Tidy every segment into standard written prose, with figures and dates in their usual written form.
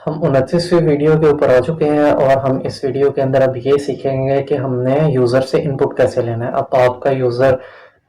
हम 29वीं वीडियो के ऊपर आ चुके हैं और हम इस वीडियो के अंदर अब ये सीखेंगे कि हमने यूज़र से इनपुट कैसे लेना है। अब आपका यूज़र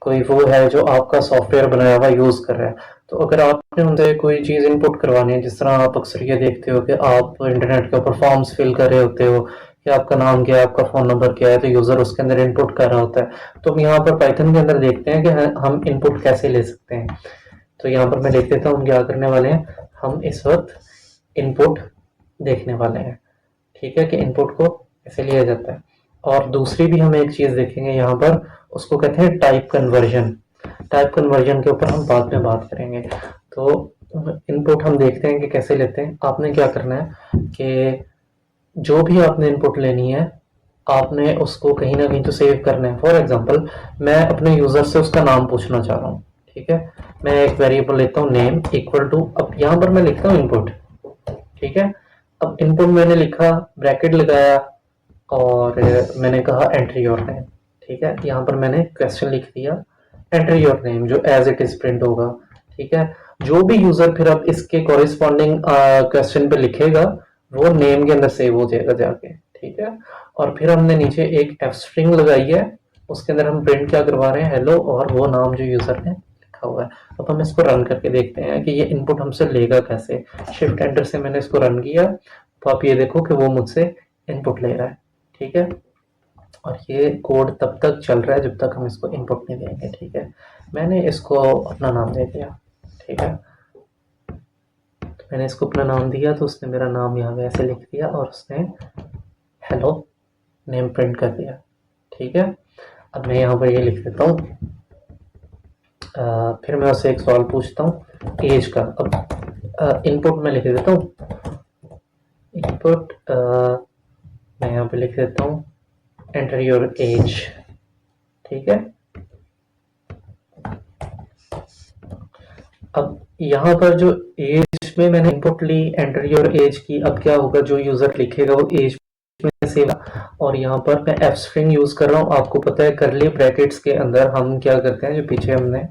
कोई वो है जो आपका सॉफ्टवेयर बनाया हुआ यूज़ कर रहा है, तो अगर आपने उनसे कोई चीज़ इनपुट करवानी है, जिस तरह आप अक्सर ये देखते हो कि आप इंटरनेट के ऊपर फॉर्म्स फिल कर रहे होते हो कि आपका नाम क्या है, आपका फ़ोन नंबर क्या है, तो यूज़र उसके अंदर इनपुट कर रहा होता है। तो हम यहाँ पर पाइथन के अंदर देखते हैं कि हम इनपुट कैसे ले सकते हैं। तो यहाँ पर मैं लिख देता हूँ हम क्या करने वाले हैं। हम इस वक्त इनपुट देखने वाले हैं, ठीक है, कि इनपुट को कैसे लिया जाता है। और दूसरी भी हम एक चीज़ देखेंगे यहाँ पर, उसको कहते हैं टाइप कन्वर्जन। टाइप कन्वर्जन के ऊपर हम बाद में बात करेंगे। तो इनपुट हम देखते हैं कि कैसे लेते हैं। आपने क्या करना है कि जो भी आपने इनपुट लेनी है, आपने उसको कहीं ना कहीं तो सेव करना है। फॉर एग्जांपल, मैं अपने यूज़र से उसका नाम पूछना चाह रहा हूँ, ठीक है। मैं एक वेरिएबल लेता हूँ नेम इक्वल टू, अब यहाँ पर मैं लिखता हूँ इनपुट, ठीक है। अब इनपुट मैंने लिखा, ब्रैकेट लगाया और मैंने कहा एंट्री योर नेम, ठीक है। यहाँ पर मैंने क्वेश्चन लिख दिया, एंट्री योर नेम, जो एज इट इज प्रिंट होगा, ठीक है। जो भी यूजर फिर अब इसके कॉरेस्पॉन्डिंग क्वेश्चन पे लिखेगा, वो नेम के अंदर सेव हो जाएगा जाके, ठीक है। और फिर हमने नीचे एक एफ स्ट्रिंग लगाई है, उसके अंदर हम प्रिंट क्या करवा रहे हैं, हेलो, और वो नाम जो यूजर ने लिखा हुआ है। अब हम इसको रन करके देखते हैं कि ये इनपुट हमसे लेगा कैसे। शिफ्ट एंटर से मैंने इसको रन किया, तो आप ये देखो कि वो मुझसे इनपुट ले रहा है, ठीक है। और ये कोड तब तक चल रहा है जब तक हम इसको इनपुट नहीं देंगे, ठीक है। मैंने इसको अपना नाम दे दिया, ठीक है। तो मैंने इसको अपना नाम दिया, तो उसने मेरा नाम यहाँ पे ऐसे लिख दिया और उसने हेलो नेम प्रिंट कर दिया, ठीक है। अब मैं यहाँ पर ये लिख देता हूँ, फिर मैं उससे एक सवाल पूछता हूँ एज का। अब इनपुट में लिख देता हूँ, इनपुट मैं यहाँ पे लिख देता हूँ एंटर योर एज, ठीक है। अब यहाँ पर जो एज में मैंने इनपुट ली, एंटर योर एज की, अब क्या होगा, जो यूजर लिखेगा वो एज में सेव। और यहाँ पर मैं एफ स्ट्रिंग यूज कर रहा हूँ। आपको पता है करली ब्रैकेट्स के अंदर हम क्या करते हैं, जो पीछे हमने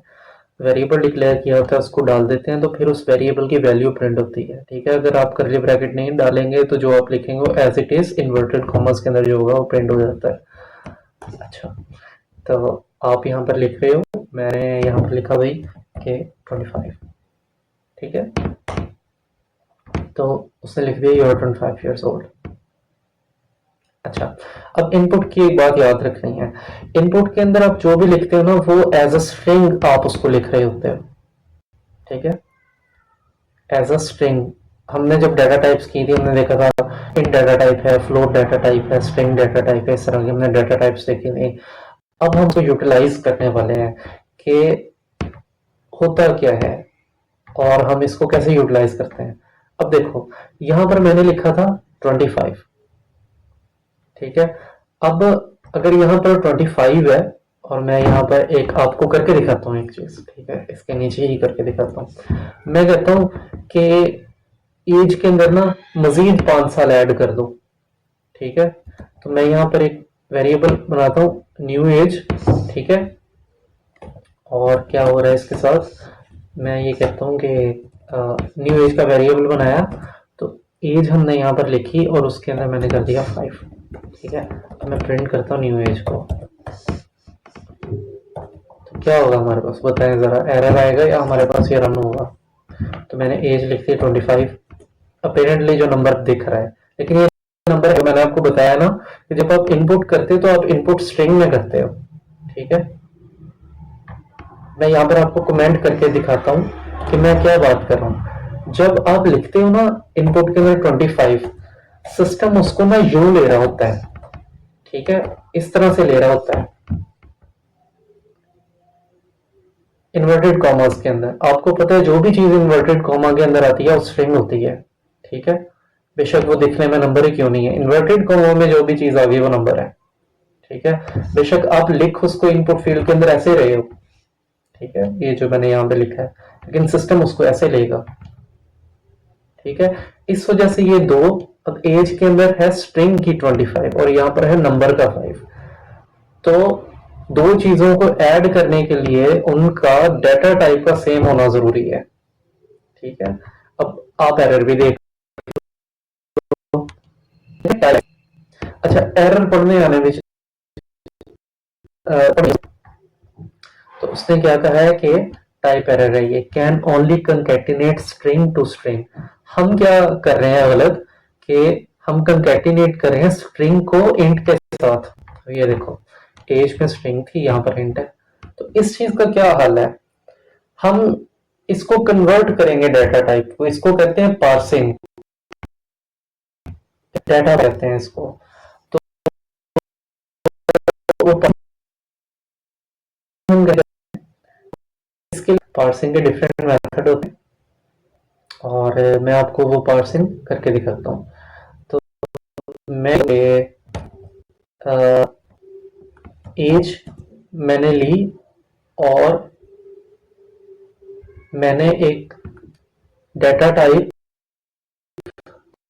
वेरिएबल डिक्लेयर किया होता है उसको डाल देते हैं, तो फिर उस वेरिएबल की वैल्यू प्रिंट होती है, ठीक है। अगर आप करली ब्रैकेट नहीं डालेंगे तो जो आप लिखेंगे वो as it is inverted commas के अंदर जो होगा वो प्रिंट हो जाता है। अच्छा, तो आप यहाँ पर लिख रहे हो, मैंने यहाँ पर लिखा भाई कि 25, ठीक है। तो उसने लिख दिया यू आर 25 ईयर्स ओल्ड। अच्छा, अब इनपुट की एक बात याद रखनी है, इनपुट के अंदर आप जो भी लिखते हो ना, वो एज अ स्ट्रिंग आप उसको लिख रहे होते हो, ठीक है, एज अ स्ट्रिंग। हमने जब डाटा टाइप्स की थी, हमने देखा था इन डाटा टाइप है, फ्लोट डाटा टाइप है, स्ट्रिंग डाटा टाइप है, इस तरह की हमने डाटा टाइप्स देखी थी। अब हम उसको यूटिलाइज करने वाले हैं कि होता क्या है और हम इसको कैसे यूटिलाइज करते हैं। अब देखो, यहां पर मैंने लिखा था 25, ठीक है। अब अगर यहाँ पर 25 है और मैं यहाँ पर एक आपको करके दिखाता हूँ एक चीज, ठीक है, इसके नीचे ही करके दिखाता हूँ। मैं कहता हूँ कि एज के अंदर ना मजीद 5 साल ऐड कर दो, ठीक है। तो मैं यहाँ पर एक वेरिएबल बनाता हूँ न्यू एज, ठीक है। और क्या हो रहा है इसके साथ, मैं ये कहता हूँ कि न्यू एज का वेरिएबल बनाया, तो एज हमने यहाँ पर लिखी और उसके अंदर मैंने कर दिया 5, ठीक है। तो मैं प्रिंट करता हूँ न्यू एज को, तो क्या होगा हमारे पास, बताएं जरा, एरर आएगा या हमारे पास ये रन होगा। तो मैंने एज लिख दी 25, अपेरेंटली जो नंबर दिख रहा है, लेकिन ये नंबर है, मैंने आपको बताया ना कि जब आप इनपुट करते हो तो आप इनपुट स्ट्रिंग में करते हो, ठीक है। मैं यहाँ पर आपको कमेंट करके दिखाता हूँ कि मैं क्या बात कर रहा हूँ। जब आप लिखते हो ना इनपुट के अंदर 25, सिस्टम उसको ना यू ले रहा होता है, ठीक है, इस तरह से ले रहा होता है इन्वर्टेड कॉमास के अंदर। आपको पता है जो भी चीज इन्वर्टेड कॉमा के अंदर आती है वो स्ट्रिंग होती है, ठीक है। बेशक वो दिखने में नंबर ही क्यों नहीं है, इन्वर्टेड कॉमा में जो भी चीज आ गई वो नंबर है, ठीक है। बेशक आप लिख उसको इनपुट फील्ड के अंदर ऐसे रहे हो, ठीक है, ये जो मैंने यहाँ पे लिखा है, लेकिन सिस्टम उसको ऐसे लेगा, ठीक है। इस वजह से ये दो, अब एज के अंदर है स्ट्रिंग की 25 और यहाँ पर है नंबर का 5, तो दो चीजों को ऐड करने के लिए उनका डाटा टाइप का सेम होना जरूरी है, ठीक है। अब आप एरर भी देख अच्छा, एरर पढ़ने आने में तो उसने क्या कहा है कि टाइप एरर है ये, can only concatenate string to string. हम क्या कर रहे हैं गलत कि हम कंकैटिनेट कर रहे हैं स्ट्रिंग को इंट के साथ। तो ये देखो, एज में स्ट्रिंग थी, यहाँ पर इंट है। तो इस चीज का क्या हाल है, हम इसको कन्वर्ट करेंगे डाटा टाइप को, इसको कहते हैं पार्सिंग, डाटा कहते हैं इसको। तो वो इसके पार्सिंग के डिफरेंट मेथड होते हैं, और मैं आपको वो पार्सिंग करके दिखाता हूँ। तो मैं एज मैंने ली, और मैंने एक डाटा टाइप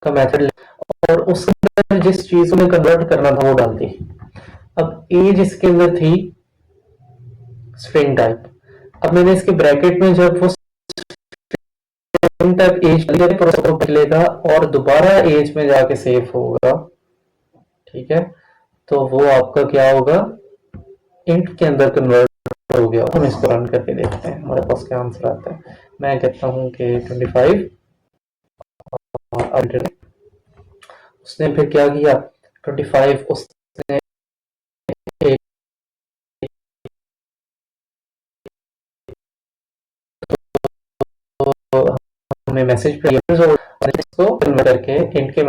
का मेथड लिया, और उसके अंदर जिस चीज में कन्वर्ट करना था वो डाल दी। अब एज इसके अंदर थी स्ट्रिंग टाइप। अब मैंने इसके ब्रैकेट में जब वो स्ट्रिंग टाइप एज लेगा और दोबारा एज में जाके सेव होगा, ठीक है, तो वो आपका क्या होगा, इंट के अंदर कन्वर्ट हो गया। हम इसको रन करके देखते हैं हमारे पास क्या आंसर आता है। मैं कहता हूँ कि 25, और उसने फिर क्या किया, 25 उसने एक हमें मैसेज पे इसको कन्वर्ट करके इंट के